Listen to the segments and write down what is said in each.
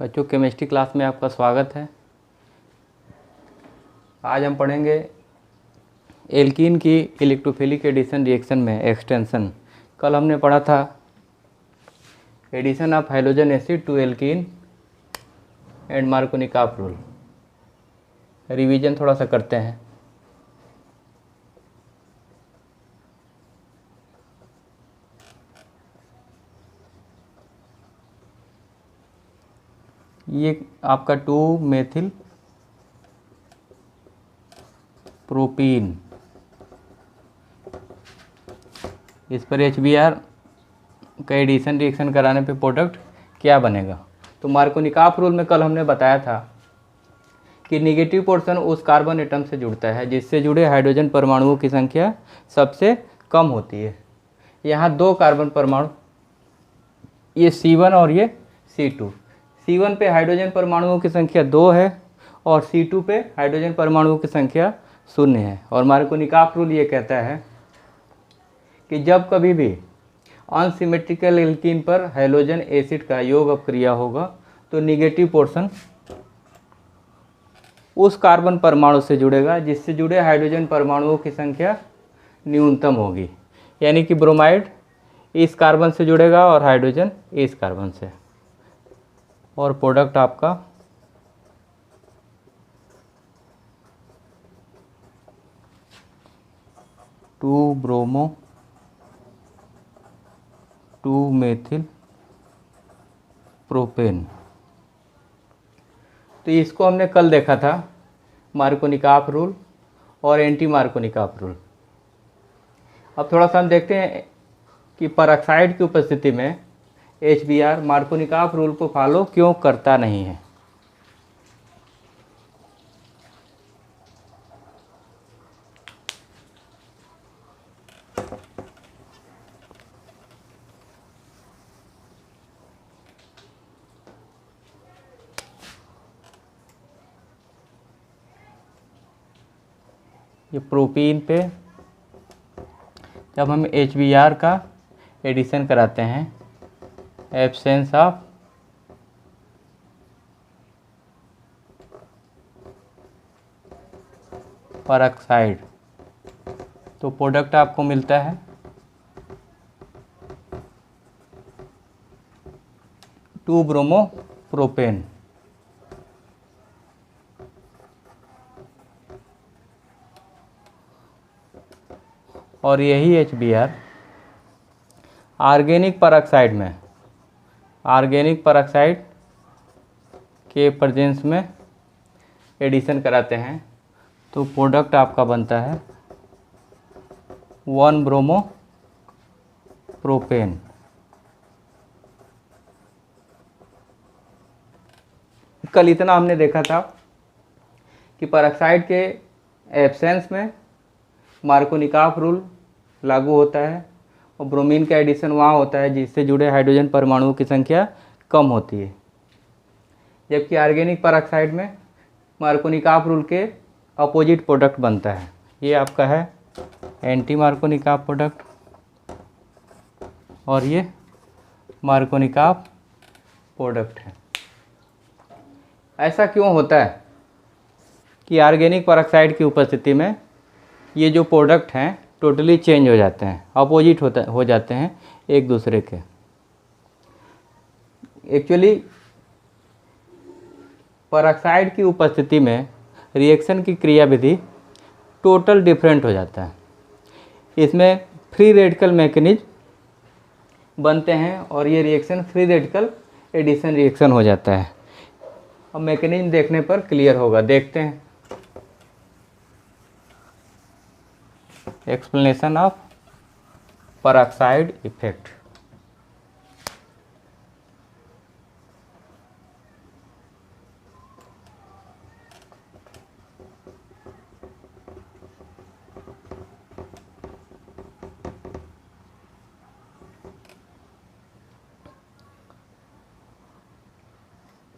बच्चों, chemistry class में आपका स्वागत है। आज हम पढ़ेंगे एल्कीन की इलेक्ट्रोफिलिक एडिशन रिएक्शन में एक्सटेंशन। कल हमने पढ़ा था addition of hydrogen acid to alkene and Markovnikov rule. Revision थोड़ा सा करते हैं। ये आपका 2 मेथिल प्रोपीन, इस पर HBr का एडिशन रिएक्शन कराने पे प्रोडक्ट क्या बनेगा। तो मार्कोनिकॉफ रूल में कल हमने बताया था कि निगेटिव पोर्शन उस कार्बन एटम से जुड़ता है जिससे जुड़े हाइड्रोजन परमाणुओं की संख्या सबसे कम होती है। यहाँ 2 कार्बन परमाणु, ये C1 और ये C2। C1 पे हाइड्रोजन परमाणुओं की संख्या 2 है और C2 पे हाइड्रोजन परमाणुओं की संख्या 0 है। और मार्कोनिकॉफ रूल ये कहता है कि जब कभी भी अनसिमेट्रिकल एल्कीन पर हाइड्रोजन एसिड का योग अपक्रिया होगा तो निगेटिव पोर्शन उस कार्बन परमाणु से जुड़ेगा जिससे जुड़े हाइड्रोजन परमाणुओं की संख्या न्यूनतम होगी। यानी कि ब्रोमाइड इस कार्बन से जुड़ेगा और हाइड्रोजन इस कार्बन से, और प्रोडक्ट आपका टू ब्रोमो 2 मेथिल प्रोपेन। तो इसको हमने कल देखा था, मार्कोनिकॉफ रूल और एंटी मार्कोनिकॉफ रूल। अब थोड़ा सा हम देखते हैं कि परऑक्साइड की उपस्थिति में HBr मार्कोनिकॉफ रूल को फॉलो क्यों करता नहीं है। ये प्रोपीन पे जब हम HBr का एडिशन कराते हैं, एब्सेंस ऑफ परऑक्साइड, तो प्रोडक्ट आपको मिलता है 2 ब्रोमो प्रोपेन। और यही HBr ऑर्गेनिक परऑक्साइड के प्रेजेंस में एडिशन कराते हैं तो प्रोडक्ट आपका बनता है 1 ब्रोमो प्रोपेन। कल इतना हमने देखा था कि परऑक्साइड के एब्सेंस में मार्कोनिकॉफ रूल लागू होता है और ब्रोमीन का एडिशन वहाँ होता है जिससे जुड़े हाइड्रोजन परमाणुओं की संख्या कम होती है। जबकि ऑर्गेनिक परऑक्साइड में मार्कोनिकॉफ रूल के अपोजिट प्रोडक्ट बनता है। ये आपका है एंटी मार्कोनिकॉफ प्रोडक्ट और ये मार्कोनिकॉफ प्रोडक्ट है। ऐसा क्यों होता है कि ऑर्गेनिक परऑक्साइड की उपस्थिति में ये जो प्रोडक्ट हैं टोटली चेंज हो जाते हैं, अपोजिट हो जाते हैं एक दूसरे के। एक्चुअली परऑक्साइड की उपस्थिति में रिएक्शन की क्रियाविधि टोटल डिफरेंट हो जाता है। इसमें फ्री रेडिकल मैकेनिज्म बनते हैं और ये reaction free radical addition reaction हो जाता है। अब मैकेनिज्म देखने पर क्लियर होगा, देखते हैं। Explanation of peroxide effect.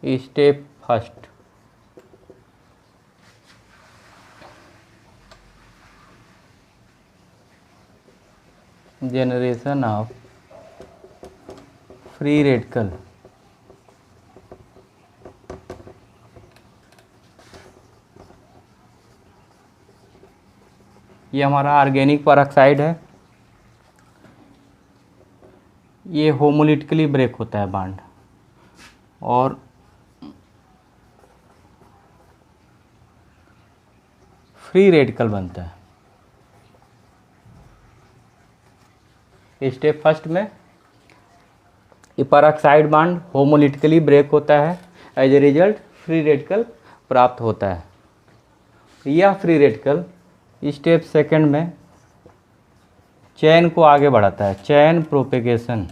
Step first, generation of free radical ये हमारा ऑर्गेनिक परऑक्साइड है, ये होमोलिटिकली ब्रेक होता है बॉन्ड और फ्री रेडिकल बनता है। स्टेप फर्स्ट में ये परऑक्साइड बॉन्ड होमोलिटिकली ब्रेक होता है, as a result free radical प्राप्त होता है। यह फ्री रेडिकल स्टेप सेकंड में चेन को आगे बढ़ाता है, चेन प्रोपेगेशन।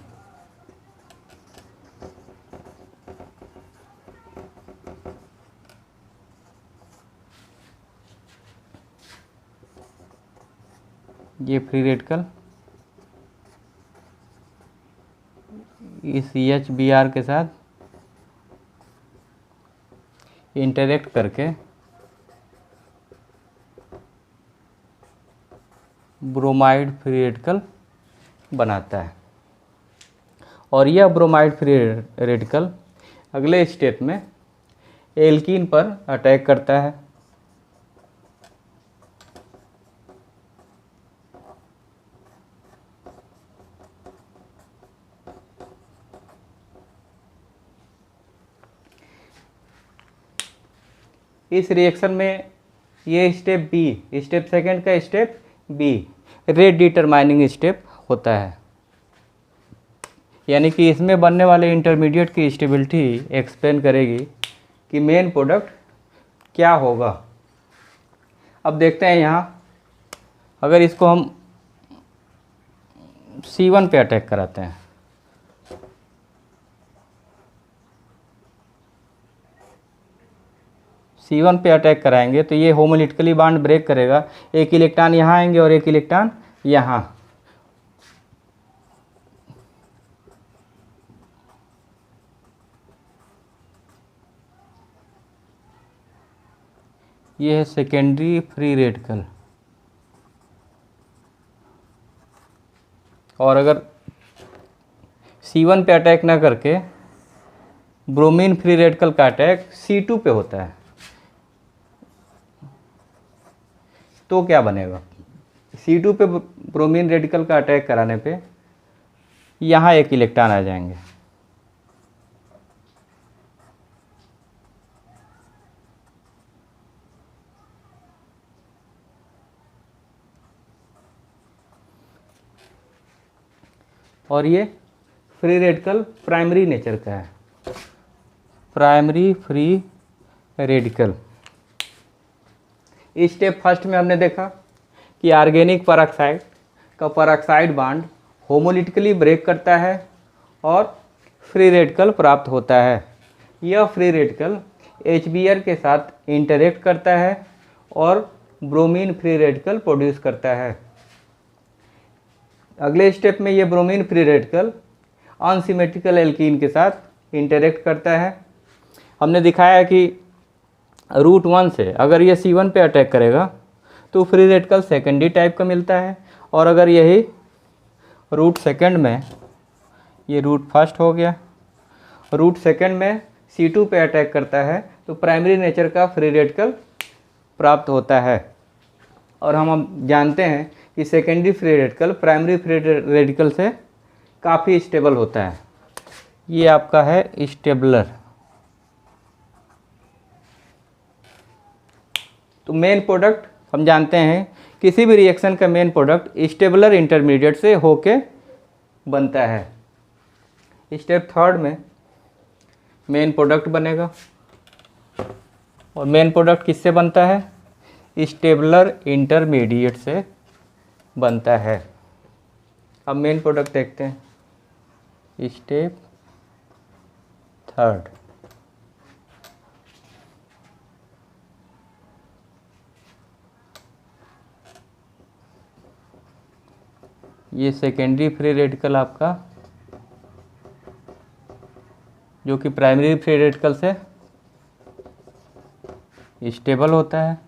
ये फ्री रेडिकल इस EHBr के साथ इंटरेक्ट करके ब्रोमाइड फ्री रेडिकल बनाता है और यह ब्रोमाइड फ्री रेडिकल अगले स्टेप में एल्कीन पर अटैक करता है। इस रिएक्शन में ये स्टेप बी, स्टेप सेकंड का step B rate determining step होता है, यानी कि इसमें बनने वाले इंटरमीडिएट की स्टेबिलिटी एक्सप्लेन करेगी कि मेन प्रोडक्ट क्या होगा। अब देखते हैं यहाँ, अगर इसको हम C1 पे अटैक कराते हैं, C1 पे अटैक कराएंगे तो ये होमोलिटिकली बॉन्ड ब्रेक करेगा, एक इलेक्ट्रॉन यहाँ आएंगे और एक इलेक्ट्रॉन यहाँ। ये है सेकेंडरी फ्री रेडिकल। और अगर C1 पे अटैक ना करके ब्रोमीन फ्री रेडिकल का अटैक C2 पे होता है तो क्या बनेगा? C2 पे ब्रोमीन रेडिकल का अटैक कराने पे यहाँ एक इलेक्ट्रॉन आ जाएंगे, और ये फ्री रेडिकल प्राइमरी नेचर का है, primary free radical. Step first में हमने देखा कि ऑर्गेनिक परऑक्साइड का परऑक्साइड बॉन्ड होमोलिटिकली ब्रेक करता है और फ्री रेडिकल प्राप्त होता है। यह फ्री रेडिकल HBr के साथ इंटरेक्ट करता है और ब्रोमीन फ्री रेडिकल प्रोड्यूस करता है। अगले स्टेप में ये bromine free radical unsymmetrical alkene के साथ इंटरेक्ट करता है। हमने दिखाया कि रूट 1 से अगर ये C1 पे अटैक करेगा तो फ्री रेडिकल सेकेंडरी टाइप का मिलता है, और अगर यही रूट सेकंड में, ये रूट फर्स्ट हो गया, रूट सेकंड में C2 पे अटैक करता है तो प्राइमरी नेचर का फ्री रेडिकल प्राप्त होता है। और हम जानते हैं कि secondary free radical primary free radical से काफ़ी स्टेबल होता है। ये आपका है स्टेबलर। तो मेन प्रोडक्ट हम जानते हैं किसी भी रिएक्शन का मेन प्रोडक्ट स्टेबलर इंटरमीडिएट से होके बनता है। स्टेप थर्ड में मेन प्रोडक्ट बनेगा, और मेन प्रोडक्ट किससे बनता है? स्टेबलर इंटरमीडिएट से बनता है। अब मेन प्रोडक्ट देखते हैं। स्टेप थर्ड, ये सेकेंडरी फ्री रेडिकल आपका, जो कि प्राइमरी फ्री रेडिकल से स्टेबल होता है।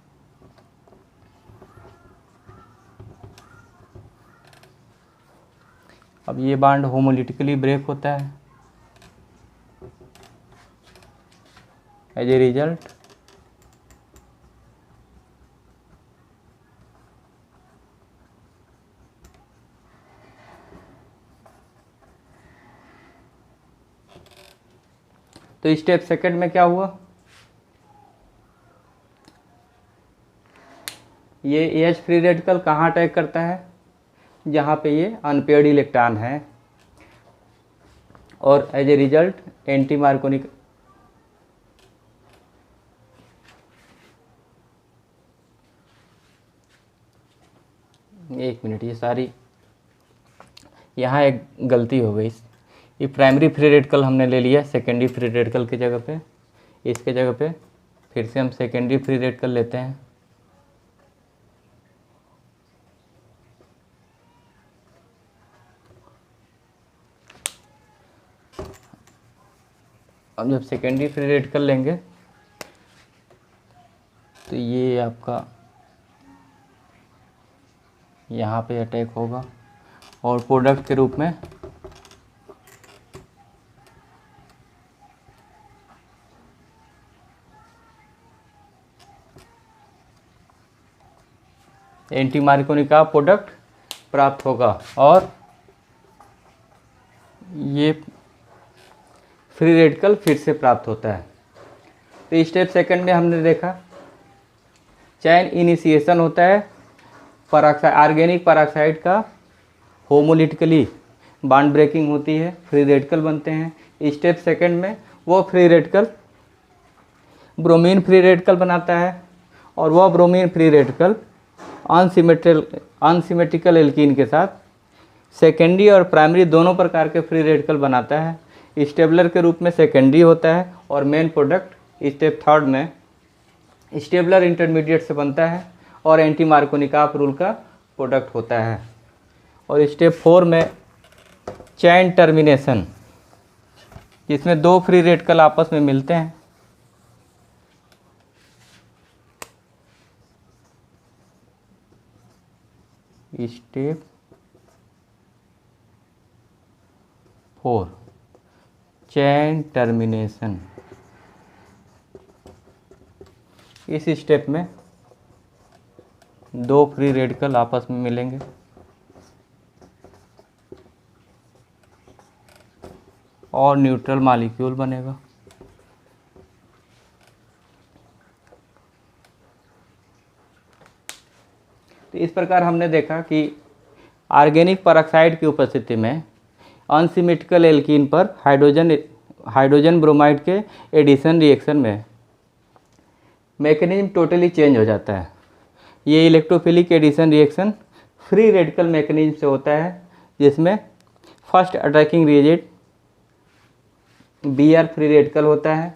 अब ये बॉन्ड होमोलिटिकली ब्रेक होता है, एज ए रिजल्ट तो स्टेप सेकंड में क्या हुआ, ये एच फ्री रेडिकल कहाँ अटैक करता है, जहाँ पे ये अनपेयर्ड इलेक्ट्रॉन है, और as a result anti Markovnikov एक मिनट, ये सारी यहाँ एक गलती हो गई। ये प्राइमरी फ्री रेडिकल हमने ले लिया सेकेंडरी फ्री रेडिकल की जगह पे, इसके जगह पे फिर से हम सेकेंडरी फ्री रेडिकल लेते हैं। अब जब सेकेंडरी फ्री रेडिकल लेंगे तो ये आपका यहाँ पे अटैक होगा और प्रोडक्ट के रूप में एंटी मार्कोनी का प्रोडक्ट प्राप्त होगा और ये फ्री रेडिकल फिर से प्राप्त होता है। तो स्टेप सेकंड में हमने देखा चैन इनिशिएशन होता है, पराक्साइड ऑर्गेनिक पराक्साइड का होमोलिटिकली बॉन्ड ब्रेकिंग होती है, फ्री रेडिकल बनते हैं। स्टेप सेकंड में वो free radical bromine free radical बनाता है और वह bromine free radical unsymmetrical alkene के साथ सेकेंडरी और प्राइमरी दोनों प्रकार के फ्री रेडिकल बनाता है। स्टेबलर के रूप में सेकेंडरी होता है और मेन प्रोडक्ट स्टेप थर्ड में स्टेबलर इंटरमीडिएट से बनता है और एंटी मार्कोनिकॉफ रूल का प्रोडक्ट होता है। और स्टेप फोर में चैन टर्मिनेशन, जिसमें दो फ्री रेडिकल आपस में मिलते हैं। Step 4 chain termination. इस स्टेप में दो फ्री रेडिकल आपस में मिलेंगे और न्यूट्रल मॉलिक्यूल बनेगा। तो इस प्रकार हमने देखा कि ऑर्गेनिक पेरोक्साइड की उपस्थिति में अनसिमेट्रिकल एल्कीन पर हाइड्रोजन ब्रोमाइड के एडिशन रिएक्शन में मैकेनिज्म टोटली चेंज हो जाता है। ये electrophilic addition reaction free radical mechanism से होता है, जिसमें first attacking reagent Br free radical होता है।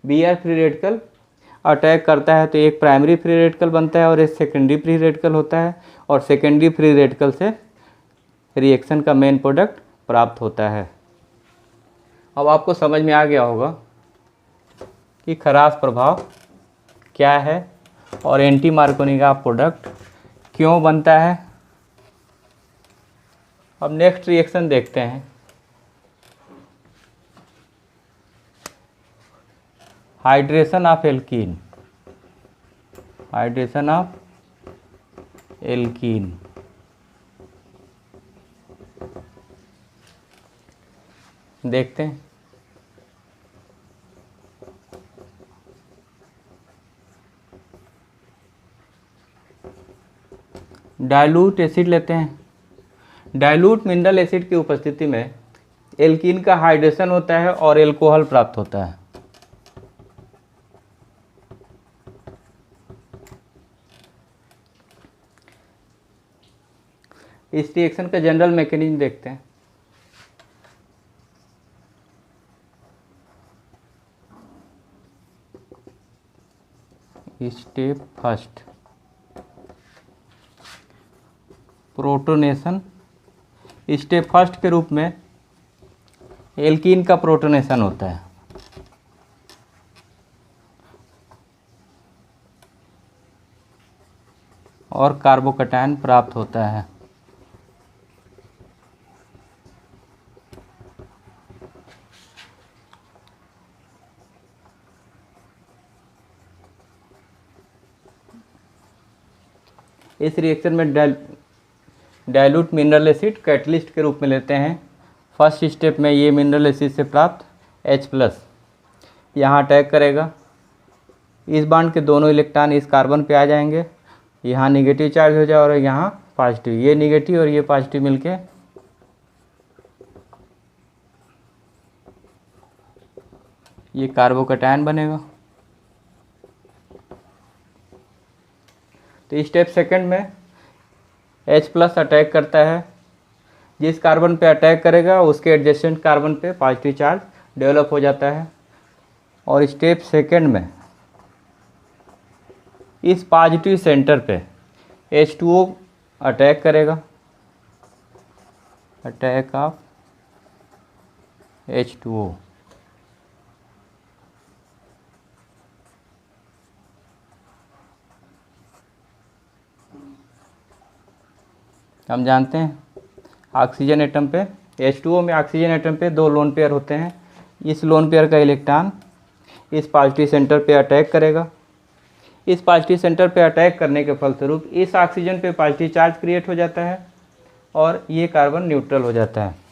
Br फ्री रेडिकल अटैक करता है तो एक प्राइमरी फ्री रेडिकल बनता है और एक सेकेंडरी फ्री रेडिकल होता है और सेकेंडरी फ्री रेडिकल से रिएक्शन का मेन प्रोडक्ट प्राप्त होता है। अब आपको समझ में आ गया होगा कि खरास प्रभाव क्या है और एंटी मार्कोनिकॉफ प्रोडक्ट क्यों बनता है। अब नेक्स्ट रिएक्शन देखते हैं। Hydration of alkene, hydration of alkene. देखते हैं। डाइल्यूट एसिड लेते हैं। डाइल्यूट मिनरल एसिड की उपस्थिति में एल्कीन का हाइड्रेशन होता है और एल्कोहल प्राप्त होता है। इस रिएक्शन का जनरल मैकेनिज्म देखते हैं। Step first protonation. Step first के रूप में एल्कीन का प्रोटोनेशन होता है और कार्बोकैटायन प्राप्त होता है। इस रिएक्शन में डाइल्यूट मिनरल एसिड कैटलिस्ट के रूप में लेते हैं। फर्स्ट स्टेप में ये मिनरल एसिड से प्राप्त H+ यहाँ अटैक करेगा, इस बॉन्ड के दोनों इलेक्ट्रॉन इस कार्बन पे आ जाएंगे, यहाँ निगेटिव चार्ज हो जाए और यहाँ पॉजिटिव, ये निगेटिव और ये पॉजिटिव मिलके ये कार्बोकैटायन बनेगा। तो स्टेप सेकंड में H+ अटैक करता है, जिस कार्बन पे अटैक करेगा उसके एडजेसेंट कार्बन पे पॉजिटिव चार्ज डेवलप हो जाता है। और स्टेप सेकंड में इस पॉजिटिव सेंटर पे H2O अटैक करेगा, अटैक ऑफ H2O। हम जानते हैं ऑक्सीजन एटम पे H2O में ऑक्सीजन एटम पे 2 लोन पेयर होते हैं, इस लोन पेयर का इलेक्ट्रॉन इस पॉजिटिव सेंटर पे अटैक करेगा, इस पॉजिटिव सेंटर पे अटैक करने के फलस्वरूप इस ऑक्सीजन पे पॉजिटिव चार्ज क्रिएट हो जाता है और ये कार्बन न्यूट्रल हो जाता है।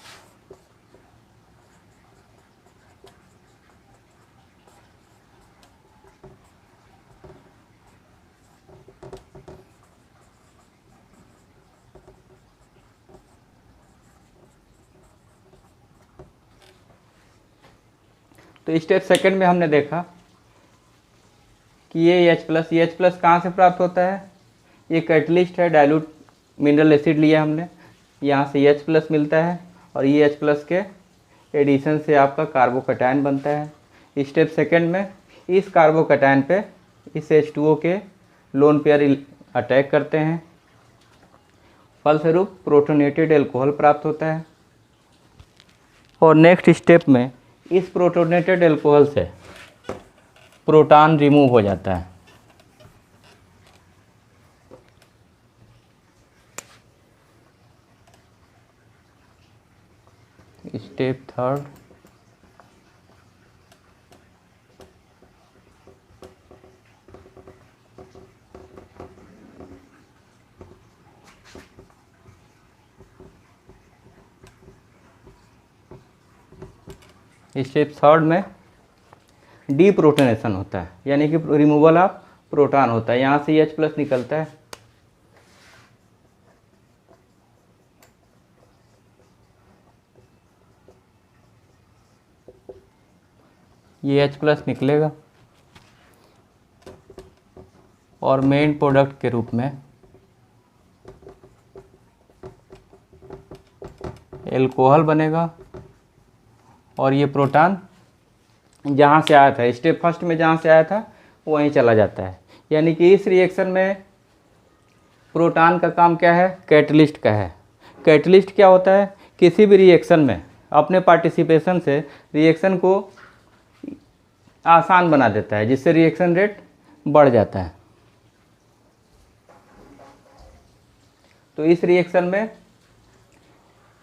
तो स्टेप सेकंड में हमने देखा कि ये H+ कहाँ से प्राप्त होता है, ये कैटलिस्ट है, डाइल्यूट मिनरल एसिड लिया हमने, यहाँ से H+ मिलता है और ये H+ के एडिशन से आपका कार्बोकैटायन बनता है। स्टेप सेकंड में इस कार्बोकैटायन पे इस H2O के लोन पेयर अटैक करते हैं, फलस्वरूप प्रोटोनेटेड एल्कोहल प्राप्त होता है। और नेक्स्ट स्टेप में इस प्रोटोनेटेड एल्कोहल से प्रोटॉन रिमूव हो जाता है। स्टेप थर्ड, स्टेप थर्ड में डीप्रोटोनेशन होता है, यानी कि रिमूवल ऑफ प्रोटॉन होता है, यहाँ से H+ निकलता है। ये H+ निकलेगा और मेन प्रोडक्ट के रूप में एल्कोहल बनेगा और ये प्रोटॉन जहाँ से आया था, स्टेप फर्स्ट में जहाँ से आया था वहीं चला जाता है। यानी कि इस रिएक्शन में प्रोटॉन का काम क्या है, कैटलिस्ट का है। कैटलिस्ट क्या होता है, किसी भी रिएक्शन में अपने पार्टिसिपेशन से रिएक्शन को आसान बना देता है, जिससे रिएक्शन रेट बढ़ जाता है। तो इस रिएक्शन में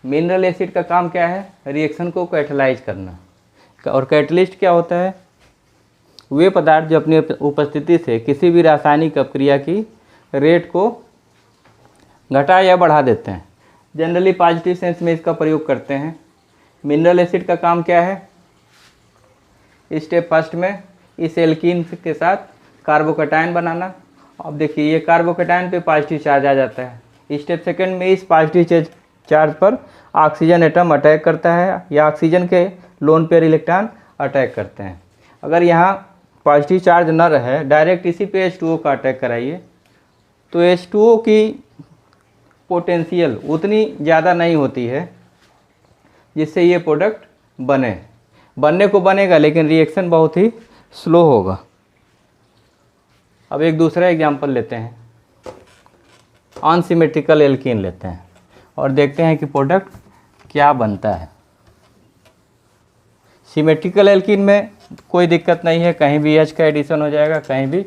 मिनरल एसिड का काम क्या है, रिएक्शन को कैटलाइज करना। और कैटलिस्ट क्या होता है, वे पदार्थ जो अपनी उपस्थिति से किसी भी रासायनिक अपक्रिया की रेट को घटा या बढ़ा देते हैं। जनरली पॉजिटिव सेंस में इसका प्रयोग करते हैं। मिनरल एसिड का काम क्या है, स्टेप फर्स्ट में इस एल्कीन के साथ कार्बोकैटायन बनाना। अब देखिए ये कार्बोकैटायन पे पॉजिटिव चार्ज आ जाता है। स्टेप सेकंड में इस पॉजिटिव चार्ज पर ऑक्सीजन एटम अटैक करता है या ऑक्सीजन के लोन पेयर इलेक्ट्रॉन अटैक करते हैं। अगर यहाँ पॉजिटिव चार्ज न रहे, डायरेक्ट इसी पे H2O का अटैक कराइए तो H2O की पोटेंशियल उतनी ज़्यादा नहीं होती है जिससे ये प्रोडक्ट बनने को बनेगा, लेकिन रिएक्शन बहुत ही स्लो होगा। अब एक दूसरा एग्जांपल लेते हैं, अनसिमेट्रिकल एल्कीन लेते हैं और देखते हैं कि प्रोडक्ट क्या बनता है। सिमेट्रिकल एल्कीन में कोई दिक्कत नहीं है, कहीं भी H का एडिशन हो जाएगा, कहीं भी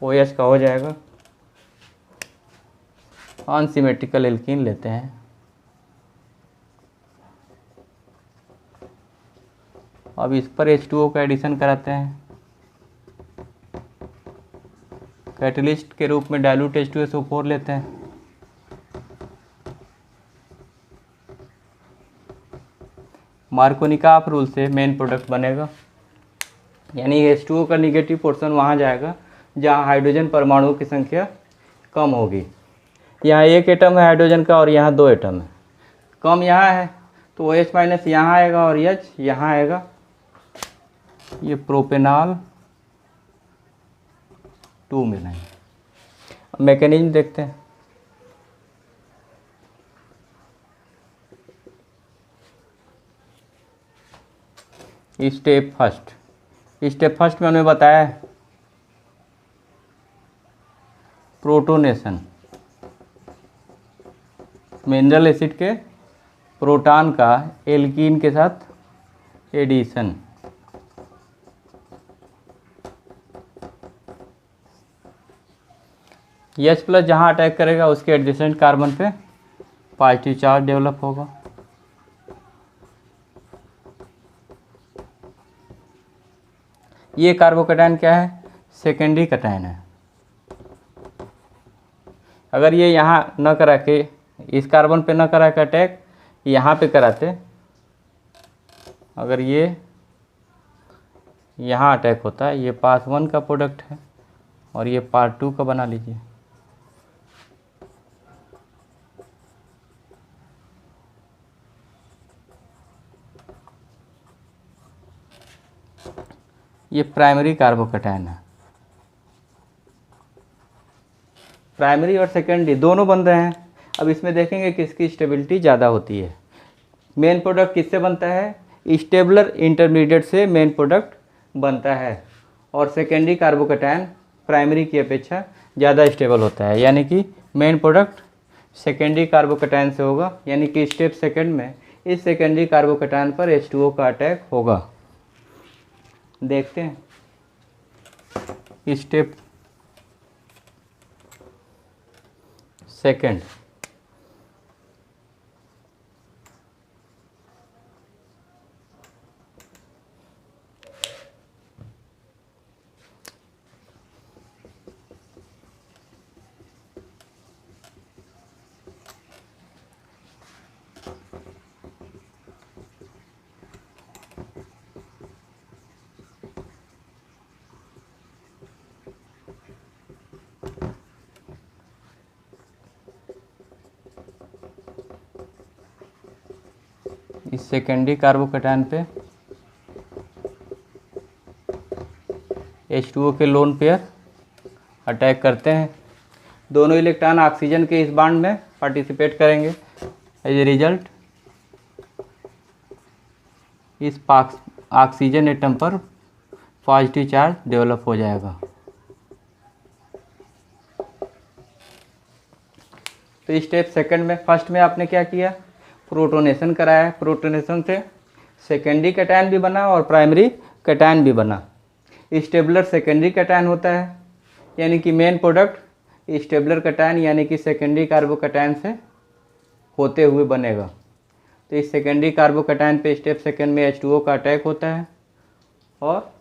OH का हो जाएगा। अनसिमेट्रिकल एल्कीन लेते हैं, अब इस पर H2O का एडिशन कराते हैं। कैटलिस्ट के रूप में डाइल्यूट H2SO4 लेते हैं। मार्कोनिकॉफ रूल से मेन प्रोडक्ट बनेगा। यानी H2O का निगेटिव पोर्शन वहाँ जाएगा जहाँ हाइड्रोजन परमाणुओं की संख्या कम होगी। यहाँ एक एटम है हाइड्रोजन का और यहाँ 2 एटम है, कम यहाँ है तो OH माइनस यहाँ आएगा और H यहाँ आएगा। ये प्रोपेनॉल 2 मिलाएंगे। अब मैकेनिज्म देखते हैं। स्टेप फर्स्ट में हमने बताया है प्रोटोनेशन, मिनरल एसिड के प्रोटॉन का एल्कीन के साथ एडिशन। H प्लस जहाँ अटैक करेगा उसके एडजेसेंट कार्बन पे पॉजिटिव चार्ज डेवलप होगा। ये कार्बोकैटायन क्या है? सेकेंडरी कैटायन है। अगर ये यहाँ न करा के, इस कार्बन पे न करा के अटैक, यहाँ पे कराते, अगर ये यहाँ अटैक होता है, ये पार्ट 1 का प्रोडक्ट है और ये पार्ट 2 का बना लीजिए। ये प्राइमरी कार्बोकैटायन है। प्राइमरी और सेकेंडरी दोनों बन रहे हैं। अब इसमें देखेंगे किसकी स्टेबिलिटी ज़्यादा होती है। मेन प्रोडक्ट किससे बनता है? स्टेबलर इंटरमीडिएट से मेन प्रोडक्ट बनता है और सेकेंडरी कार्बोकैटायन प्राइमरी की अपेक्षा ज़्यादा स्टेबल होता है, यानी कि मेन प्रोडक्ट सेकेंडरी कार्बोकैटायन से होगा। यानी कि स्टेप सेकंड में इस सेकेंडरी कार्बोकैटायन पर H2O का अटैक होगा। देखते हैं स्टेप सेकंड। इस सेकेंडरी कार्बोकैटायन पे H2O के लोन पेयर अटैक करते हैं। दोनों इलेक्ट्रॉन ऑक्सीजन के इस बॉन्ड में पार्टिसिपेट करेंगे। एज ए रिजल्ट इस ऑक्सीजन एटम पर पॉजिटिव चार्ज डेवलप हो जाएगा। तो स्टेप सेकंड में, फर्स्ट में आपने क्या किया? प्रोटोनेशन कराया। प्रोटोनेशन से सेकेंडरी कैटायन भी बना और प्राइमरी कैटायन भी बना। स्टेबलर सेकेंडरी कैटायन होता है, यानी कि मेन प्रोडक्ट स्टेबलर कैटायन यानी कि सेकेंडरी कार्बोकैटायन से होते हुए बनेगा। तो इस सेकेंडरी कार्बोकैटायन पे स्टेप सेकंड में H2O का अटैक होता है और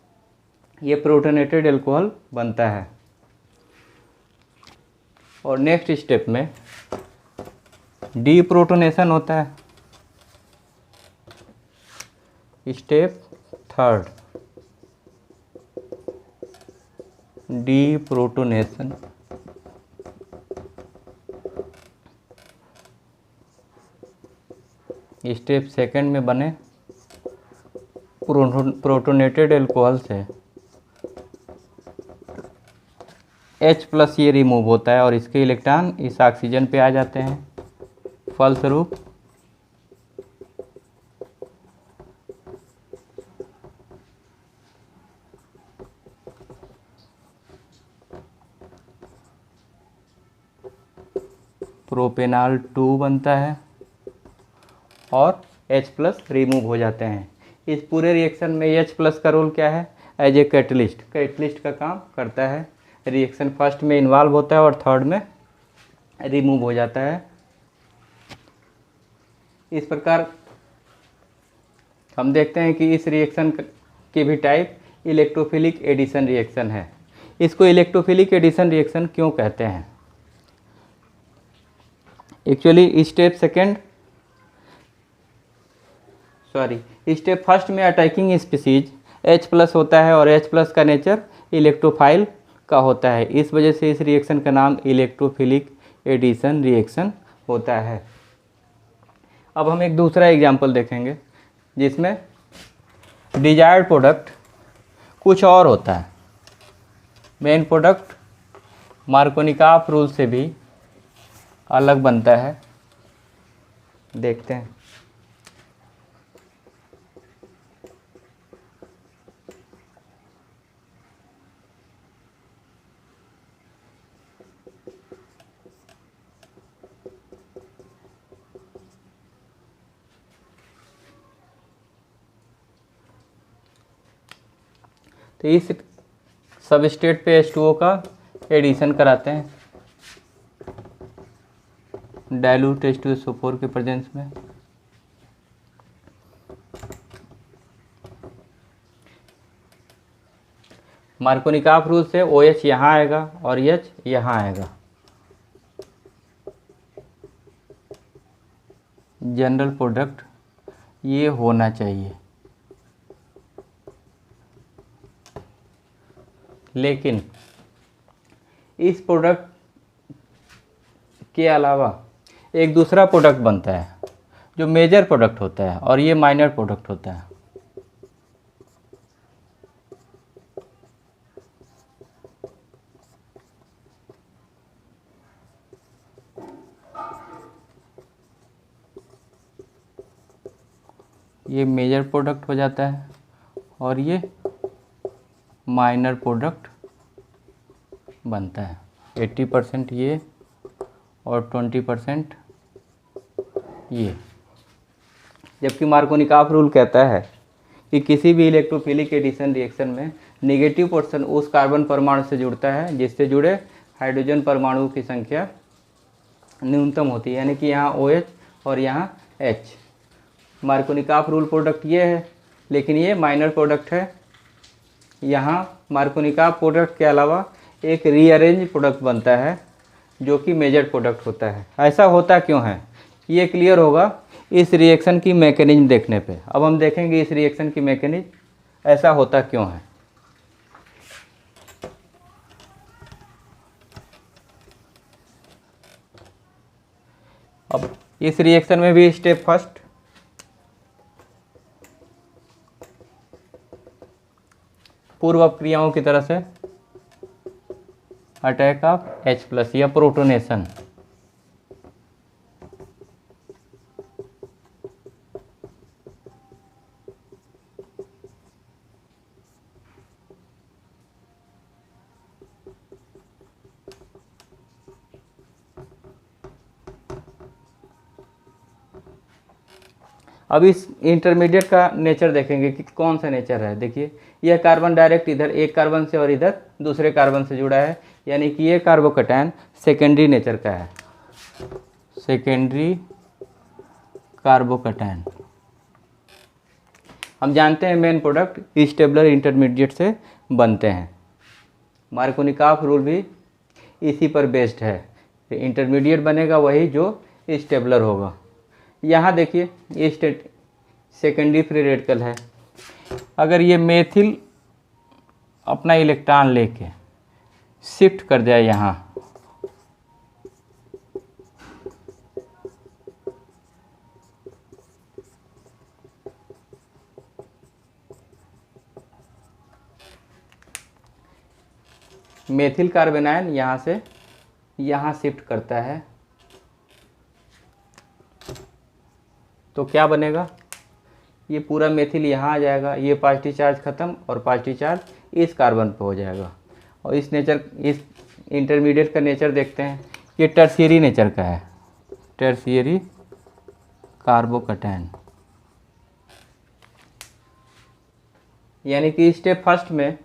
ये प्रोटोनेटेड एल्कोहल बनता है। और नेक्स्ट स्टेप में डीप्रोटोनेशन होता है। Step third, deprotonation. Step second में बने प्रोटोनेटेड एल्कोहल से H प्लस ये रिमूव होता है और इसके इलेक्ट्रॉन इस ऑक्सीजन पे आ जाते हैं। फलस्वरूप प्रोपेनॉल 2 बनता है और H प्लस रिमूव हो जाते हैं। इस पूरे रिएक्शन में H प्लस का रोल क्या है? एज ए कैटलिस्ट, कैटलिस्ट का काम करता है। रिएक्शन फर्स्ट में इन्वॉल्व होता है और थर्ड में रिमूव हो जाता है। इस प्रकार हम देखते हैं कि इस रिएक्शन की भी टाइप इलेक्ट्रोफिलिक एडिशन रिएक्शन है। इसको इलेक्ट्रोफिलिक एडिशन रिएक्शन क्यों कहते हैं? एक्चुअली स्टेप फर्स्ट में अटैकिंग स्पीसीज H+ होता है और H+ का नेचर इलेक्ट्रोफाइल का होता है। इस वजह से इस रिएक्शन का नाम इलेक्ट्रोफिलिक एडिशन रिएक्शन होता है। अब हम एक दूसरा एग्जाम्पल देखेंगे जिसमें डिजायर्ड प्रोडक्ट कुछ और होता है। मेन प्रोडक्ट मार्कोनिकॉफ रूल से भी अलग बनता है। देखते हैं। तो इस सबस्ट्रेट पे H2O का एडिशन कराते हैं डाइल्यूट H2SO4 के प्रेजेंस में। मार्कोनिकॉफ रूल से OH यहाँ आएगा और H यहाँ आएगा। जनरल प्रोडक्ट ये होना चाहिए, लेकिन इस प्रोडक्ट के अलावा एक दूसरा प्रोडक्ट बनता है जो मेजर प्रोडक्ट होता है और ये माइनर प्रोडक्ट होता है। ये मेजर प्रोडक्ट हो जाता है और ये माइनर प्रोडक्ट बनता है। 80% ये और 20% ये। जबकि मार्कोनिकॉफ रूल कहता है कि किसी भी इलेक्ट्रोफिलिक एडिशन रिएक्शन में नेगेटिव पोर्शन उस कार्बन परमाणु से जुड़ता है जिससे जुड़े हाइड्रोजन परमाणुओं की संख्या न्यूनतम होती है, यानी कि यहाँ OH और यहाँ H। मार्कोनिकॉफ रूल प्रोडक्ट ये है, लेकिन ये माइनर प्रोडक्ट है। यहाँ मार्कोनिकॉफ प्रोडक्ट के अलावा एक रीअरेंज प्रोडक्ट बनता है जो कि मेजर प्रोडक्ट होता है। ऐसा होता क्यों है ये क्लियर होगा इस रिएक्शन की मैकेनिज्म देखने पे। अब हम देखेंगे इस रिएक्शन की मैकेनिज्म ऐसा होता क्यों है। अब इस रिएक्शन में भी स्टेप फर्स्ट पूर्व अपक्रियाओं की तरह से अटैक ऑफ H+ या प्रोटोनेशन। अब इस इंटरमीडिएट का नेचर देखेंगे कि कौन सा नेचर है। देखिए यह कार्बन डायरेक्ट इधर एक कार्बन से और इधर दूसरे कार्बन से जुड़ा है, यानी कि ये कार्बोकैटायन सेकेंडरी नेचर का है। Secondary carbocation. हम जानते हैं मेन प्रोडक्ट स्टेबलर इंटरमीडिएट से बनते हैं। मार्कोनिकॉफ रूल भी इसी पर बेस्ड है। इंटरमीडिएट बनेगा वही जो स्टेबलर होगा। यहाँ देखिए ये सेकेंडरी फ्री रेडिकल है। अगर ये मेथिल अपना इलेक्ट्रॉन लेके शिफ्ट कर जाए यहाँ, मेथिल कार्बोनाइन यहाँ से यहाँ शिफ्ट करता है, तो क्या बनेगा, ये पूरा मेथिल यहाँ आ जाएगा। ये पॉजिटिव चार्ज खत्म और पॉजिटिव चार्ज इस कार्बन पे हो जाएगा। और इस इंटरमीडिएट का नेचर देखते हैं। ये टर्शियरी नेचर का है, टर्शियरी कार्बोकैटायन। यानी कि स्टेप फर्स्ट में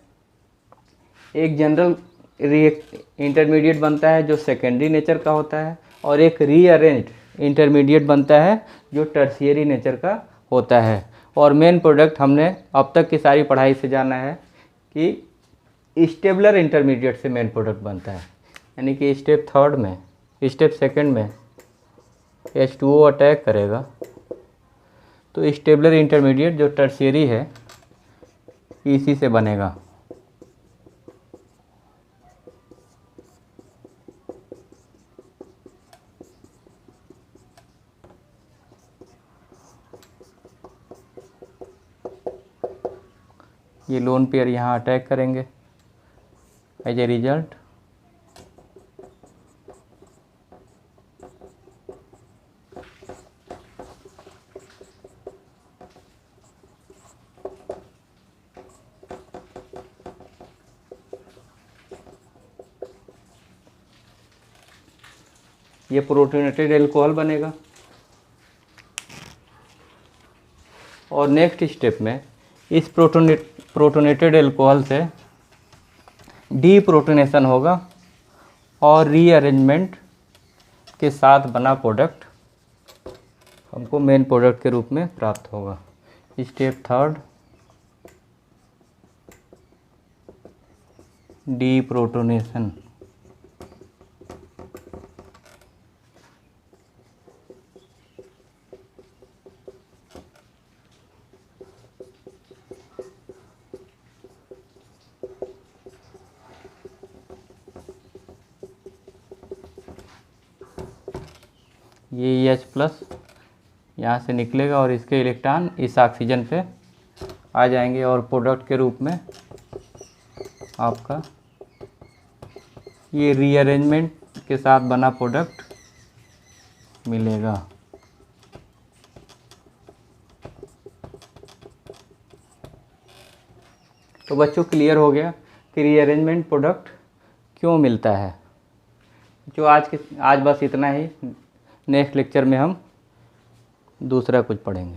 एक जनरल इंटरमीडिएट बनता है जो सेकेंडरी नेचर का होता है और एक रीअरेंज्ड इंटरमीडिएट बनता है जो टर्शियरी नेचर का होता है। और मेन प्रोडक्ट हमने अब तक की सारी पढ़ाई से जाना है कि स्टेबलर इंटरमीडिएट से मेन प्रोडक्ट बनता है। यानी कि स्टेप सेकंड में H2O अटैक करेगा तो स्टेबलर इंटरमीडिएट जो टर्शियरी है इसी से बनेगा। ये लोन पेयर यहाँ अटैक करेंगे। एज ए रिजल्ट ये प्रोटोनेटेड एल्कोहल बनेगा। और नेक्स्ट स्टेप में इस प्रोटोनेटेड एल्कोहल से डीप्रोटोनेशन होगा और रीअरेंजमेंट के साथ बना प्रोडक्ट हमको मेन प्रोडक्ट के रूप में प्राप्त होगा। Step third, deprotonation. ये H+ यहाँ से निकलेगा और इसके इलेक्ट्रॉन इस ऑक्सीजन पे आ जाएंगे और प्रोडक्ट के रूप में आपका ये रीअरेंजमेंट के साथ बना प्रोडक्ट मिलेगा। तो बच्चों क्लियर हो गया कि रीअरेंजमेंट प्रोडक्ट क्यों मिलता है। जो आज बस इतना ही। नेक्स्ट लेक्चर में हम दूसरा कुछ पढ़ेंगे।